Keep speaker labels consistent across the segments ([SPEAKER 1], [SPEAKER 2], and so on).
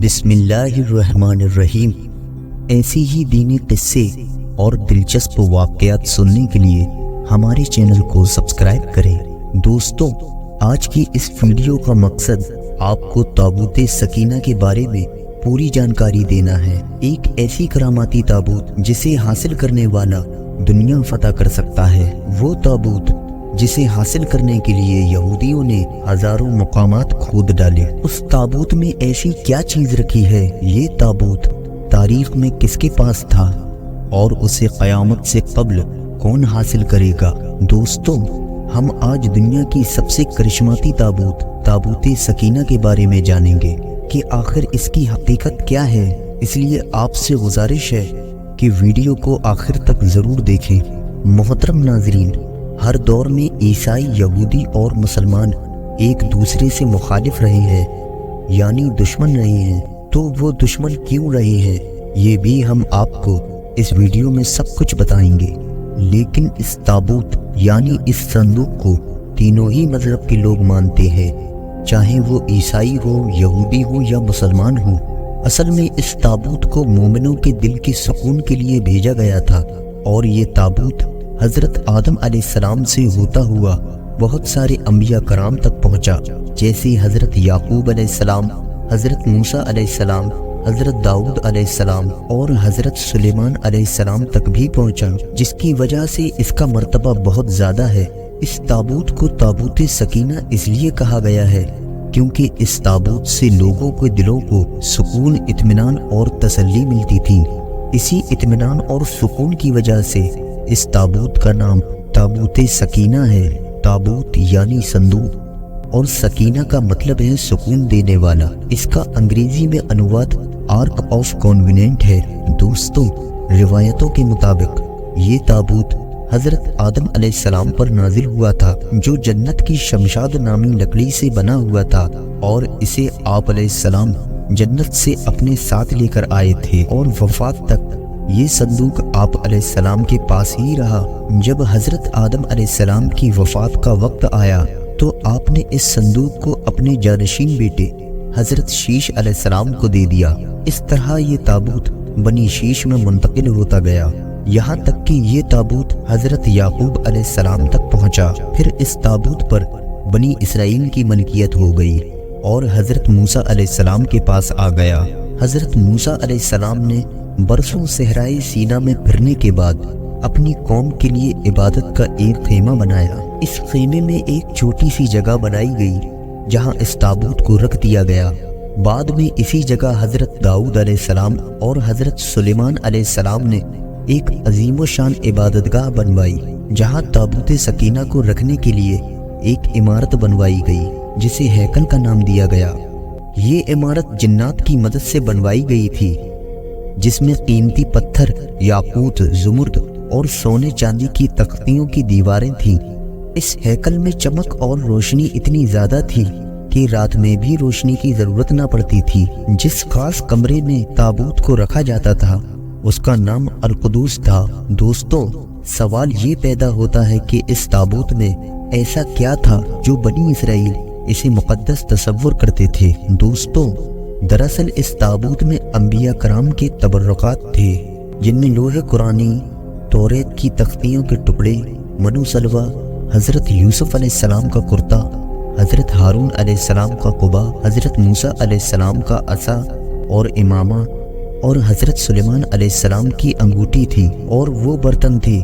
[SPEAKER 1] بسم اللہ الرحمن الرحیم۔ ایسی ہی دینی قصے اور دلچسپ واقعات سننے کے لیے ہمارے چینل کو سبسکرائب کریں۔ دوستو، آج کی اس ویڈیو کا مقصد آپ کو تابوت سکینہ کے بارے میں پوری جانکاری دینا ہے۔ ایک ایسی کراماتی تابوت جسے حاصل کرنے والا دنیا فتح کر سکتا ہے۔ وہ تابوت جسے حاصل کرنے کے لیے یہودیوں نے ہزاروں مقامات کھود ڈالے۔ اس تابوت میں ایسی کیا چیز رکھی ہے؟ یہ تابوت تاریخ میں کس کے پاس تھا اور اسے قیامت سے قبل کون حاصل کرے گا؟ دوستو، ہم آج دنیا کی سب سے کرشماتی تابوت سکینہ کے بارے میں جانیں گے کہ آخر اس کی حقیقت کیا ہے۔ اس لیے آپ سے گزارش ہے کہ ویڈیو کو آخر تک ضرور دیکھیں۔ محترم ناظرین، ہر دور میں عیسائی، یہودی اور مسلمان ایک دوسرے سے مخالف رہے ہیں، یعنی دشمن رہے ہیں۔ تو وہ دشمن کیوں رہے ہیں، یہ بھی ہم آپ کو اس ویڈیو میں سب کچھ بتائیں گے۔ لیکن اس تابوت یعنی اس صندوق کو تینوں ہی مذہب کے لوگ مانتے ہیں، چاہے وہ عیسائی ہو، یہودی ہو یا مسلمان ہو۔ اصل میں اس تابوت کو مومنوں کے دل کے سکون کے لیے بھیجا گیا تھا، اور یہ تابوت حضرت آدم علیہ السلام سے ہوتا ہوا بہت سارے انبیاء کرام تک پہنچا، جیسے حضرت یعقوب علیہ السلام، حضرت موسیٰ علیہ السلام، حضرت داؤد علیہ السلام اور حضرت سلیمان علیہ السلام تک بھی پہنچا، جس کی وجہ سے اس کا مرتبہ بہت زیادہ ہے۔ اس تابوت کو تابوت سکینہ اس لیے کہا گیا ہے کیونکہ اس تابوت سے لوگوں کے دلوں کو سکون، اطمینان اور تسلی ملتی تھی۔ اسی اطمینان اور سکون کی وجہ سے اس تابوت کا نام تابوت سکینہ ہے۔ تابوت یعنی صندوق اور سکینہ کا مطلب ہے سکون دینے والا۔ اس کا انگریزی میں انواد آرک آف کانویننٹ ہے۔ دوستو، روایتوں کے مطابق یہ تابوت حضرت آدم علیہ السلام پر نازل ہوا تھا، جو جنت کی شمشاد نامی لکڑی سے بنا ہوا تھا، اور اسے آپ علیہ السلام جنت سے اپنے ساتھ لے کر آئے تھے، اور وفات تک یہ صندوق آپ علیہ السلام کے پاس ہی رہا۔ جب حضرت آدم علیہ السلام کی وفات کا وقت آیا تو آپ نے اس صندوق کو اپنے جانشین بیٹے حضرت شیش علیہ السلام کو دے دیا۔ اس طرح یہ تابوت بنی شیش میں منتقل ہوتا گیا، یہاں تک کہ یہ تابوت حضرت یعقوب علیہ السلام تک پہنچا۔ پھر اس تابوت پر بنی اسرائیل کی ملکیت ہو گئی اور حضرت موسیٰ علیہ السلام کے پاس آ گیا۔ حضرت موسیٰ علیہ السلام نے برسوں صحرائے سینا میں پھرنے کے بعد اپنی قوم کے لیے عبادت کا ایک خیمہ بنایا۔ اس خیمے میں ایک چھوٹی سی جگہ بنائی گئی جہاں اس تابوت کو رکھ دیا گیا۔ بعد میں اسی جگہ حضرت داؤد علیہ السلام اور حضرت سلیمان علیہ السلام نے ایک عظیم و شان عبادت گاہ بنوائی، جہاں تابوت سکینہ کو رکھنے کے لیے ایک عمارت بنوائی گئی جسے ہیکل کا نام دیا گیا۔ یہ عمارت جنات کی مدد سے بنوائی گئی تھی، جس میں قیمتی پتھر، یاقوت، زمرد اور سونے چاندی کی تختیوں کی دیواریں تھیں۔ اس ہیکل میں چمک اور روشنی اتنی زیادہ تھی کہ رات میں بھی روشنی کی ضرورت نہ پڑتی تھی۔ جس خاص کمرے میں تابوت کو رکھا جاتا تھا اس کا نام القدوس تھا۔ دوستو، سوال یہ پیدا ہوتا ہے کہ اس تابوت میں ایسا کیا تھا جو بنی اسرائیل اسے مقدس تصور کرتے تھے؟ دوستو، دراصل اس تابوت میں انبیاء کرام کے تبرکات تھے، جن میں لوح قرآنی، توریت کی تختیوں کے ٹکڑے، منو سلوہ، حضرت یوسف علیہ السلام کا کرتا، حضرت ہارون علیہ السلام کا قبا، حضرت موسیٰ علیہ السلام کا عصا اور امامہ، اور حضرت سلیمان علیہ السلام کی انگوٹھی تھی، اور وہ برتن تھے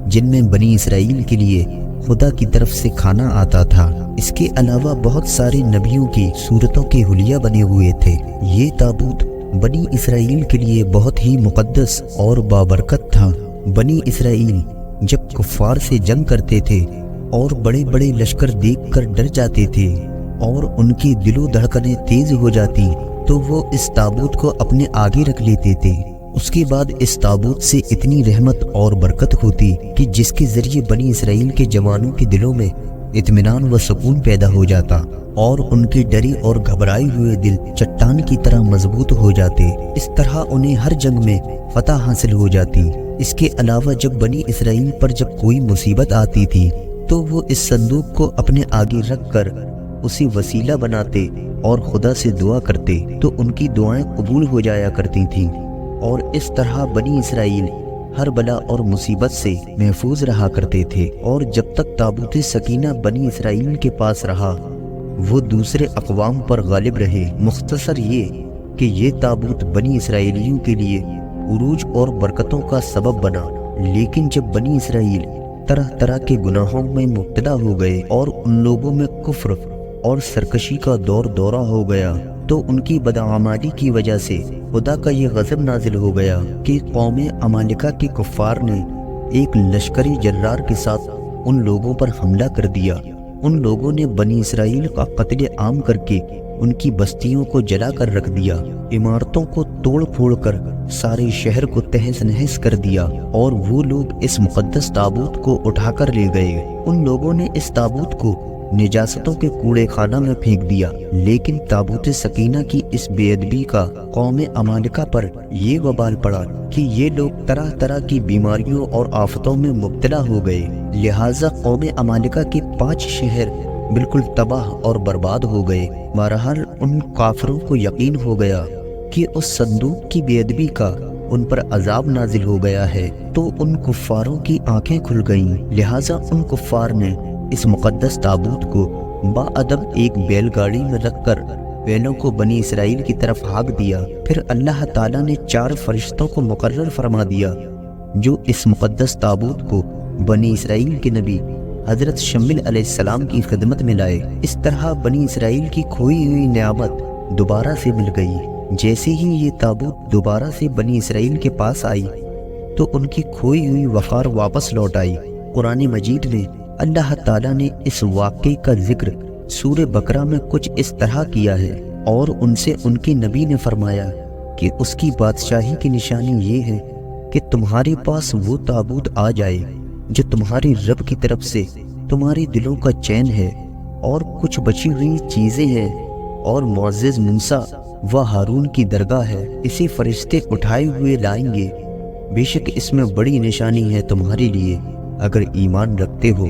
[SPEAKER 1] جن میں بنی اسرائیل کے لیے خدا کی طرف سے کھانا آتا تھا۔ اس کے علاوہ بہت سارے نبیوں کی صورتوں کے حلیہ بنے ہوئے تھے۔ یہ تابوت بنی اسرائیل کے لیے بہت ہی مقدس اور بابرکت تھا۔ بنی اسرائیل جب کفار سے جنگ کرتے تھے اور بڑے بڑے لشکر دیکھ کر ڈر جاتے تھے اور ان کی دل و دھڑکنیں تیز ہو جاتی تو وہ اس تابوت کو اپنے آگے رکھ لیتے تھے۔ اس کے بعد اس تابوت سے اتنی رحمت اور برکت ہوتی کہ جس کے ذریعے بنی اسرائیل کے جوانوں کے دلوں میں اطمینان و سکون پیدا ہو جاتا، اور ان کے ڈرے اور گھبرائے ہوئے دل چٹان کی طرح مضبوط ہو جاتے۔ اس طرح انہیں ہر جنگ میں فتح حاصل ہو جاتی۔ اس کے علاوہ جب بنی اسرائیل پر جب کوئی مصیبت آتی تھی تو وہ اس صندوق کو اپنے آگے رکھ کر اسے وسیلہ بناتے اور خدا سے دعا کرتے تو ان کی دعائیں قبول ہو جایا کرتی تھیں، اور اس طرح بنی اسرائیل ہر بلا اور مصیبت سے محفوظ رہا کرتے تھے۔ اور جب تک تابوت سکینہ بنی اسرائیل کے پاس رہا وہ دوسرے اقوام پر غالب رہے۔ مختصر یہ کہ یہ تابوت بنی اسرائیلیوں کے لیے عروج اور برکتوں کا سبب بنا، لیکن جب بنی اسرائیل طرح طرح کے گناہوں میں مبتلا ہو گئے اور ان لوگوں میں کفر اور سرکشی کا دورہ ہو گیا تو ان کی بدعمالی کی وجہ سے خدا کا یہ غضب نازل ہو گیا کہ قوم عمالقہ کے کفار نے ایک لشکری جرار کے ساتھ ان لوگوں پر حملہ کر دیا۔ ان لوگوں نے بنی اسرائیل کا قتل عام کر کے ان کی بستیوں کو جلا کر رکھ دیا، عمارتوں کو توڑ پھوڑ کر سارے شہر کو تہس نہس کر دیا، اور وہ لوگ اس مقدس تابوت کو اٹھا کر لے گئے۔ ان لوگوں نے اس تابوت کو نجاستوں کے کوڑے خانہ میں پھینک دیا، لیکن تابوت سکینہ کی اس بے ادبی کا قوم عمالقہ پر یہ وبال پڑا کہ یہ لوگ طرح طرح کی بیماریوں اور آفتوں میں مبتلا ہو گئے، لہٰذا قوم عمالقہ کے 5 شہر بالکل تباہ اور برباد ہو گئے۔ بہرحال ان کافروں کو یقین ہو گیا کہ اس صندوق کی بے ادبی کا ان پر عذاب نازل ہو گیا ہے، تو ان کفاروں کی آنکھیں کھل گئیں، لہٰذا ان کفار نے اس مقدس تابوت کو با ادب ایک بیل گاڑی میں رکھ کر بیلوں کو بنی اسرائیل کی طرف ہانک دیا۔ پھر اللہ تعالیٰ نے 4 فرشتوں کو مقرر فرما دیا جو اس مقدس تابوت کو بنی اسرائیل کے نبی حضرت شمعیل علیہ السلام کی خدمت میں لائے۔ اس طرح بنی اسرائیل کی کھوئی ہوئی نعمت دوبارہ سے مل گئی۔ جیسے ہی یہ تابوت دوبارہ سے بنی اسرائیل کے پاس آئی تو ان کی کھوئی ہوئی وقار واپس لوٹ آئی۔ قرآن مجید میں اللہ تعالیٰ نے اس واقعے کا ذکر سورہ بقرہ میں کچھ اس طرح کیا ہے، اور ان سے ان کے نبی نے فرمایا کہ اس کی بادشاہی کی نشانی یہ ہے کہ تمہارے پاس وہ تابوت آ جائے جو تمہارے رب کی طرف سے تمہارے دلوں کا چین ہے، اور کچھ بچی ہوئی چیزیں ہیں، اور معزز موسیٰ و ہارون کی درگاہ ہے، اسے فرشتے اٹھائے ہوئے لائیں گے، بے شک اس میں بڑی نشانی ہے تمہارے لیے اگر ایمان رکھتے ہو۔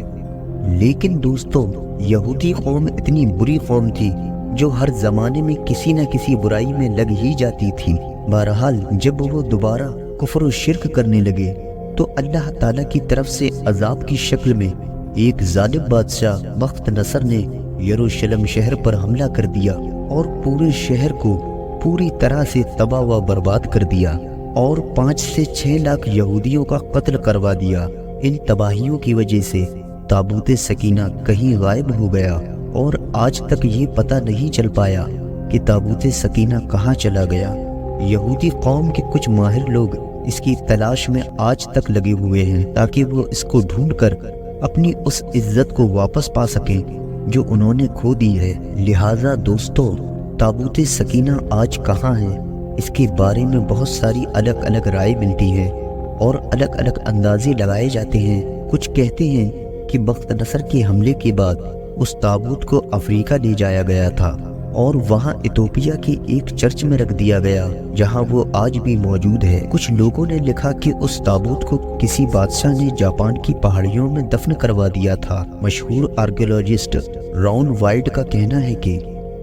[SPEAKER 1] لیکن دوستو، یہودی قوم اتنی بری قوم تھی جو ہر زمانے میں کسی نہ کسی برائی میں لگ ہی جاتی تھی۔ بہرحال جب وہ دوبارہ کفر و شرک کرنے لگے تو اللہ تعالیٰ کی طرف سے عذاب کی شکل میں ایک ظالم بادشاہ بخت نصر نے یروشلم شہر پر حملہ کر دیا اور پورے شہر کو پوری طرح سے تباہ و برباد کر دیا، اور 5 سے 6 لاکھ یہودیوں کا قتل کروا دیا۔ ان تباہیوں کی وجہ سے تابوت سکینہ کہیں غائب ہو گیا، اور آج تک یہ پتہ نہیں چل پایا کہ تابوت سکینہ کہاں چلا گیا۔ یہودی قوم کے کچھ ماہر لوگ اس کی تلاش میں آج تک لگے ہوئے ہیں تاکہ وہ اس کو ڈھونڈ کر اپنی اس عزت کو واپس پا سکیں جو انہوں نے کھو دی ہے۔ لہٰذا دوستو، تابوت سکینہ آج کہاں ہے اس کے بارے میں بہت ساری الگ الگ رائے ملتی ہے اور الگ الگ اندازے لگائے جاتے ہیں۔ کچھ کہتے ہیں کہ بخت نصر کے حملے کے بعد اس تابوت کو افریقہ لے جایا گیا تھا اور وہاں ایتھوپیا کے ایک چرچ میں رکھ دیا گیا جہاں وہ آج بھی موجود ہے۔ کچھ لوگوں نے لکھا کہ اس تابوت کو کسی بادشاہ نے جاپان کی پہاڑیوں میں دفن کروا دیا تھا۔ مشہور آرکیولوجسٹ رون وائٹ کا کہنا ہے کہ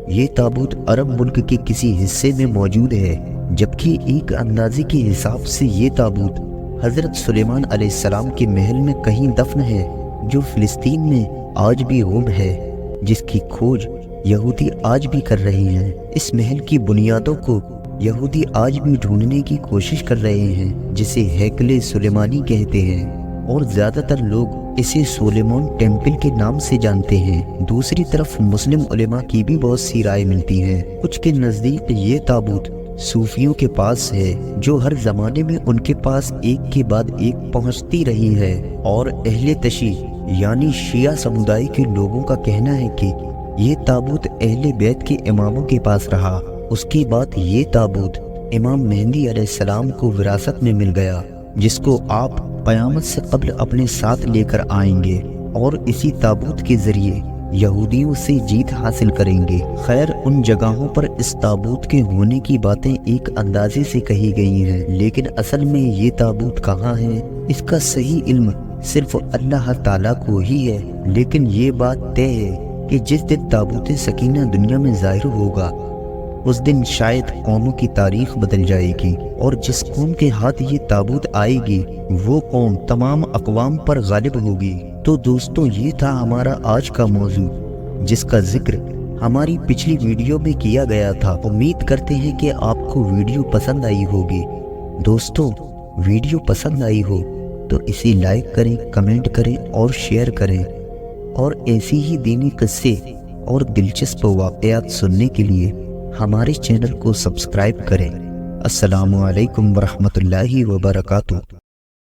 [SPEAKER 1] یہ تابوت عرب ملک کے کسی حصے میں موجود ہے، جبکہ ایک اندازے کے حساب سے یہ تابوت حضرت سلیمان علیہ السلام کے محل میں کہیں دفن ہے جو فلسطین میں آج بھی گم ہے، جس کی کھوج یہودی آج بھی کر رہے ہیں۔ اس محل کی بنیادوں کو یہودی آج بھی ڈھونڈنے کی کوشش کر رہے ہیں، جسے ہیکل سلیمانی کہتے ہیں، اور زیادہ تر لوگ اسے سلیمان ٹیمپل کے نام سے جانتے ہیں۔ دوسری طرف مسلم علماء کی بھی بہت سی رائے ملتی ہیں۔ کچھ کے نزدیک یہ تابوت صوفیوں کے پاس ہے جو ہر زمانے میں ان کے پاس ایک کے بعد ایک پہنچتی رہی ہے، اور اہل تشیع یعنی شیعہ سمودائے کے لوگوں کا کہنا ہے کہ یہ تابوت اہل بیت کے اماموں کے پاس رہا۔ اس کے بعد یہ تابوت امام مہدی علیہ السلام کو وراثت میں مل گیا، جس کو آپ قیامت سے قبل اپنے ساتھ لے کر آئیں گے، اور اسی تابوت کے ذریعے یہودیوں سے جیت حاصل کریں گے۔ خیر، ان جگہوں پر اس تابوت کے ہونے کی باتیں ایک اندازے سے کہی گئی ہیں، لیکن اصل میں یہ تابوت کہاں ہے اس کا صحیح علم صرف اللہ تعالیٰ کو ہی ہے۔ لیکن یہ بات طے ہے کہ جس دن تابوت سکینہ دنیا میں ظاہر ہوگا اس دن شاید قوموں کی تاریخ بدل جائے گی، اور جس قوم کے ہاتھ یہ تابوت آئے گی وہ قوم تمام اقوام پر غالب ہوگی۔ تو دوستوں، یہ تھا ہمارا آج کا موضوع جس کا ذکر ہماری پچھلی ویڈیو میں کیا گیا تھا۔ امید کرتے ہیں کہ آپ کو ویڈیو پسند آئی ہوگی۔ دوستوں، ویڈیو پسند آئی ہو تو اسے لائک کریں، کمنٹ کریں اور شیئر کریں، اور ایسی ہی دینی قصے اور دلچسپ واقعات سننے کے لیے ہمارے چینل کو سبسکرائب کریں۔ السلام علیکم ورحمۃ اللہ وبرکاتہ۔